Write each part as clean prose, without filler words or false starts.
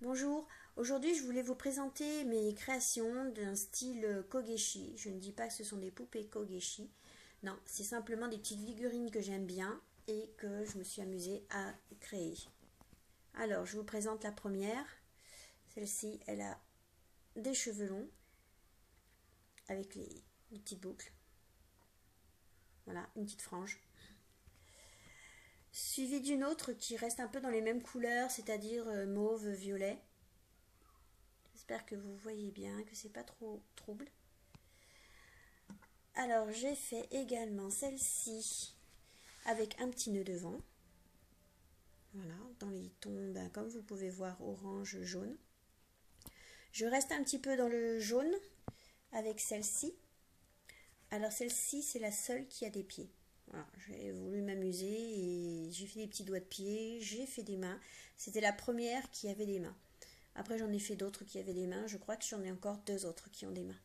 Bonjour, aujourd'hui je voulais vous présenter mes créations d'un style Kogeshi. Je ne dis pas que ce sont des poupées Kogeshi, non, c'est simplement des petites figurines que j'aime bien et que je me suis amusée à créer. Alors, je vous présente la première. Celle-ci, elle a des cheveux longs avec les petites boucles. Voilà, une petite frange. Suivie d'une autre qui reste un peu dans les mêmes couleurs, c'est-à-dire mauve, violet. J'espère que vous voyez bien, que c'est pas trop trouble. Alors j'ai fait également celle-ci avec un petit nœud devant. Voilà, dans les tons, comme vous pouvez voir, orange, jaune. Je reste un petit peu dans le jaune avec celle-ci. Alors celle-ci, c'est la seule qui a des pieds. Voilà, j'ai voulu m'amuser et j'ai fait des petits doigts de pied, j'ai fait des mains. C'était la première qui avait des mains. Après, j'en ai fait d'autres qui avaient des mains. Je crois que j'en ai encore deux autres qui ont des mains.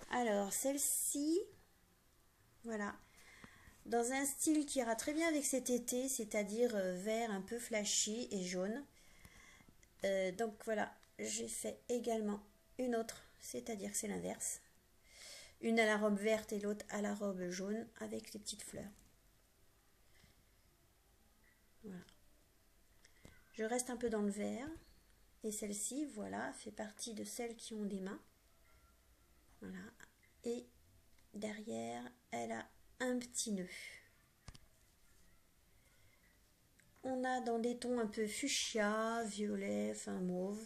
Alors, celle-ci, voilà, dans un style qui ira très bien avec cet été, c'est-à-dire vert un peu flashy et jaune. Donc voilà, j'ai fait également une autre, c'est-à-dire que c'est l'inverse. Une à la robe verte et l'autre à la robe jaune avec les petites fleurs. Voilà. Je reste un peu dans le vert. Et celle-ci, voilà, fait partie de celles qui ont des mains. Voilà. Et derrière, elle a un petit nœud. On a dans des tons un peu fuchsia, violet, enfin mauve.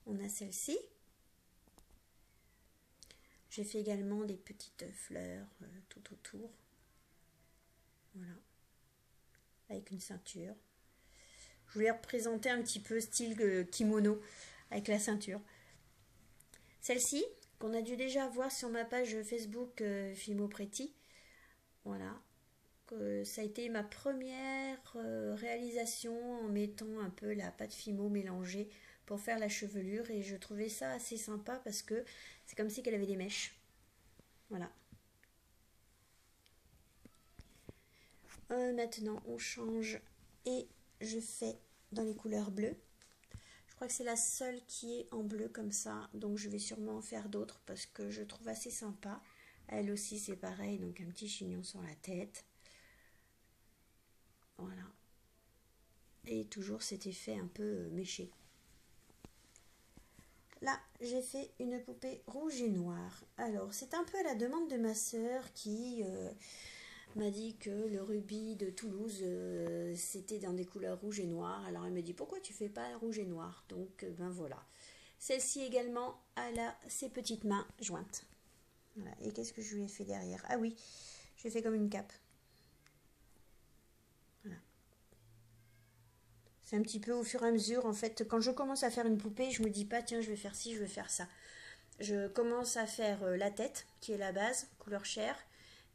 On a celle-ci. J'ai fait également des petites fleurs tout autour. Voilà. Avec une ceinture. Je voulais représenter un petit peu style kimono avec la ceinture. Celle-ci, qu'on a dû déjà voir sur ma page Facebook Fimo Pretty. Voilà. Ça a été ma première réalisation en mettant un peu la pâte Fimo mélangée pour faire la chevelure. Et je trouvais ça assez sympa parce que c'est comme si qu'elle avait des mèches. Voilà. Maintenant, on change et je fais dans les couleurs bleues. Je crois que c'est la seule qui est en bleu comme ça, donc je vais sûrement en faire d'autres parce que je trouve assez sympa. Elle aussi c'est pareil, donc un petit chignon sur la tête. Voilà. Et toujours cet effet un peu méché. Là, j'ai fait une poupée rouge et noire. Alors, c'est un peu à la demande de ma sœur qui m'a dit que le rubis de Toulouse, c'était dans des couleurs rouge et noir. Alors, elle me dit, pourquoi tu fais pas rouge et noir? Donc, ben voilà. Celle-ci également, elle a ses petites mains jointes. Voilà. Et qu'est-ce que je lui ai fait derrière? Ah oui, je lui ai fait comme une cape. Voilà. C'est un petit peu au fur et à mesure, en fait, quand je commence à faire une poupée, je me dis pas, tiens, je vais faire ci, je vais faire ça. Je commence à faire la tête, qui est la base, couleur chair.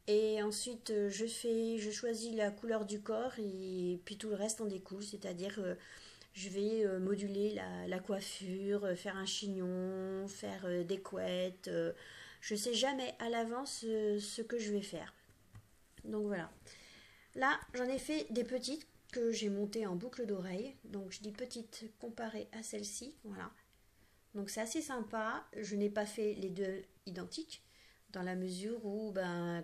Et ensuite, je choisis la couleur du corps et puis tout le reste en découle. C'est-à-dire, je vais moduler la coiffure, faire un chignon, faire des couettes. Je ne sais jamais à l'avance ce que je vais faire. Donc voilà. Là, j'en ai fait des petites que j'ai montées en boucle d'oreille. Donc je dis petites comparées à celle-ci. Voilà. Donc c'est assez sympa. Je n'ai pas fait les deux identiques dans la mesure où,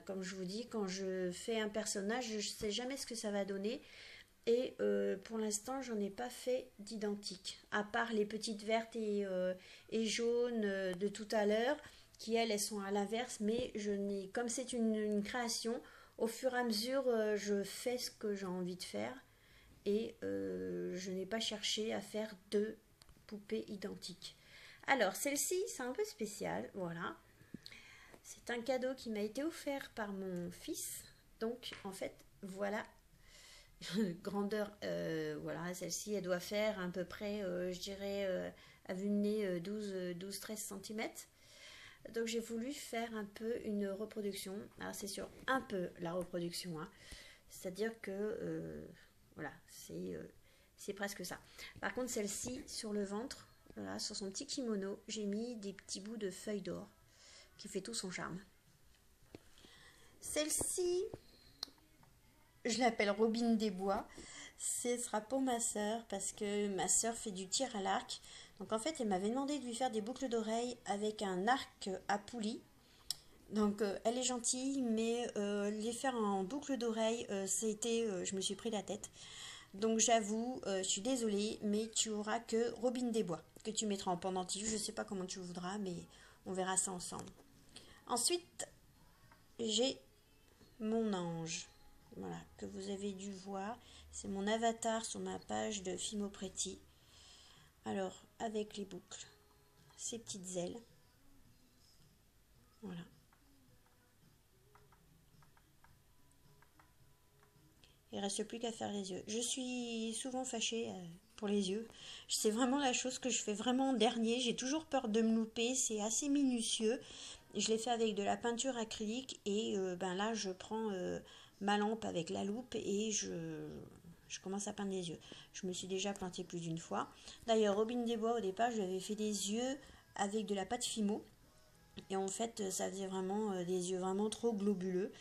comme je vous dis, quand je fais un personnage, je ne sais jamais ce que ça va donner. Et pour l'instant, j'en ai pas fait d'identique. À part les petites vertes et jaunes de tout à l'heure, qui elles sont à l'inverse. Mais je n'ai, comme c'est une création, au fur et à mesure, je fais ce que j'ai envie de faire. Et je n'ai pas cherché à faire deux poupées identiques. Alors, celle-ci, c'est un peu spécial, voilà. C'est un cadeau qui m'a été offert par mon fils. Donc, en fait, voilà, grandeur, voilà, celle-ci, elle doit faire à peu près, je dirais, à vue de nez, 12-13 cm. Donc, j'ai voulu faire un peu une reproduction. Alors, c'est sur un peu la reproduction, hein. C'est-à-dire que, voilà, c'est presque ça. Par contre, celle-ci, sur le ventre, voilà, sur son petit kimono, j'ai mis des petits bouts de feuilles d'or qui fait tout son charme. Celle-ci, je l'appelle Robine des Bois. Ce sera pour ma sœur parce que ma sœur fait du tir à l'arc. Donc en fait, elle m'avait demandé de lui faire des boucles d'oreilles avec un arc à poulie. Donc elle est gentille, mais les faire en boucle d'oreilles, je me suis pris la tête. Donc j'avoue, je suis désolée, mais tu auras que Robine des Bois, que tu mettras en pendentif. Je ne sais pas comment tu voudras, mais on verra ça ensemble. Ensuite, j'ai mon ange, voilà, que vous avez dû voir. C'est mon avatar sur ma page de Fimopreti. Alors, avec les boucles, ces petites ailes. Voilà. Il ne reste plus qu'à faire les yeux. Je suis souvent fâchée pour les yeux. C'est vraiment la chose que je fais vraiment en dernier. J'ai toujours peur de me louper. C'est assez minutieux. Je l'ai fait avec de la peinture acrylique. Et ben là, je prends ma lampe avec la loupe et je commence à peindre les yeux. Je me suis déjà plantée plus d'une fois. D'ailleurs, Robine des Bois, au départ, je lui avais fait des yeux avec de la pâte Fimo. Et en fait, ça faisait vraiment des yeux vraiment trop globuleux.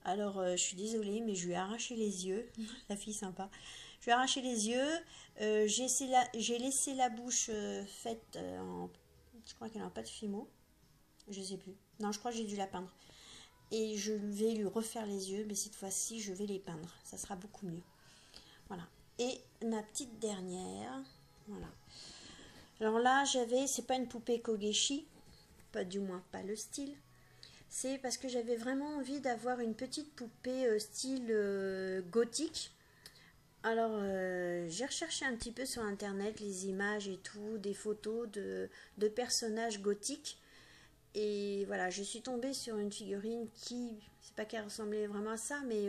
Alors, je suis désolée, mais je lui ai arraché les yeux. La fille sympa. Je lui ai arraché les yeux. J'ai laissé la bouche faite en... Je crois qu'elle n'a pas de Fimo. Je sais plus. Non, je crois que j'ai dû la peindre. Et je vais lui refaire les yeux, mais cette fois-ci, je vais les peindre. Ça sera beaucoup mieux. Voilà. Et ma petite dernière. Voilà. Alors là, c'est pas une poupée Kogeshi. Pas du moins, pas le style. C'est parce que j'avais vraiment envie d'avoir une petite poupée style gothique. Alors, j'ai recherché un petit peu sur internet les images et tout, des photos de personnages gothiques. Et voilà, je suis tombée sur une figurine qui, c'est pas qu'elle ressemblait vraiment à ça, mais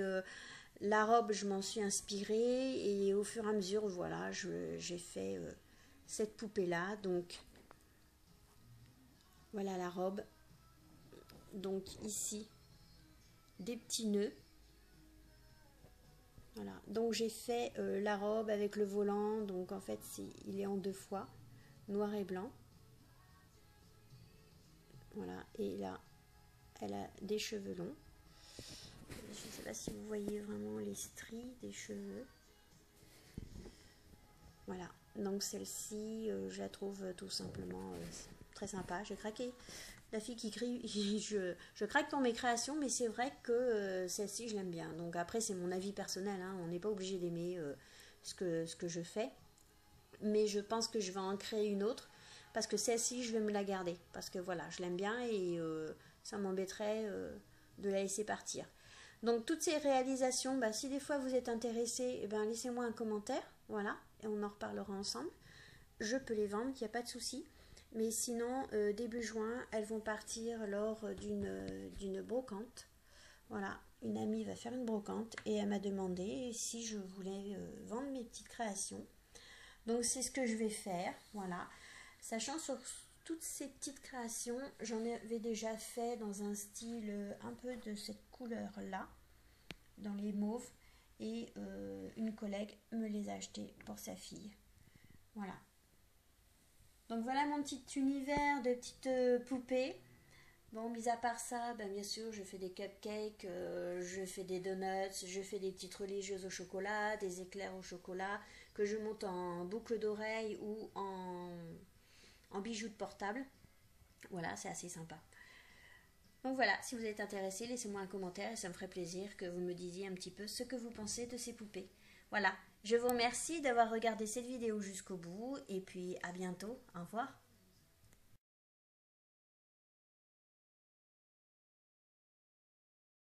la robe, je m'en suis inspirée. Et au fur et à mesure, voilà, j'ai fait cette poupée-là. Donc, voilà la robe. Donc ici, des petits nœuds. Voilà, donc j'ai fait la robe avec le volant. Donc en fait, il est en deux fois, noir et blanc. Voilà, et là, elle a des cheveux longs. Je ne sais pas si vous voyez vraiment les stries des cheveux. Voilà, donc celle-ci, je la trouve tout simplement très sympa. J'ai craqué. La fille qui crie, je craque pour mes créations, mais c'est vrai que celle-ci, je l'aime bien. Donc après, c'est mon avis personnel, hein. On n'est pas obligé d'aimer ce que je fais. Mais je pense que je vais en créer une autre, parce que celle-ci, je vais me la garder. Parce que voilà, je l'aime bien et ça m'embêterait de la laisser partir. Donc toutes ces réalisations, bah, si des fois vous êtes intéressé, eh ben, laissez-moi un commentaire, voilà, et on en reparlera ensemble. Je peux les vendre, il n'y a pas de souci. Mais sinon, début juin, elles vont partir lors d'une brocante. Voilà, une amie va faire une brocante et elle m'a demandé si je voulais vendre mes petites créations. Donc c'est ce que je vais faire, voilà. Sachant sur toutes ces petites créations, j'en avais déjà fait dans un style un peu de cette couleur-là, dans les mauves. Et une collègue me les a achetées pour sa fille. Voilà. Donc voilà mon petit univers de petites poupées. Bon, mis à part ça, ben bien sûr, je fais des cupcakes, je fais des donuts, je fais des petites religieuses au chocolat, des éclairs au chocolat, que je monte en boucle d'oreille ou en bijoux de portable. Voilà, c'est assez sympa. Donc voilà, si vous êtes intéressé, laissez-moi un commentaire et ça me ferait plaisir que vous me disiez un petit peu ce que vous pensez de ces poupées. Voilà, je vous remercie d'avoir regardé cette vidéo jusqu'au bout et puis à bientôt, au revoir.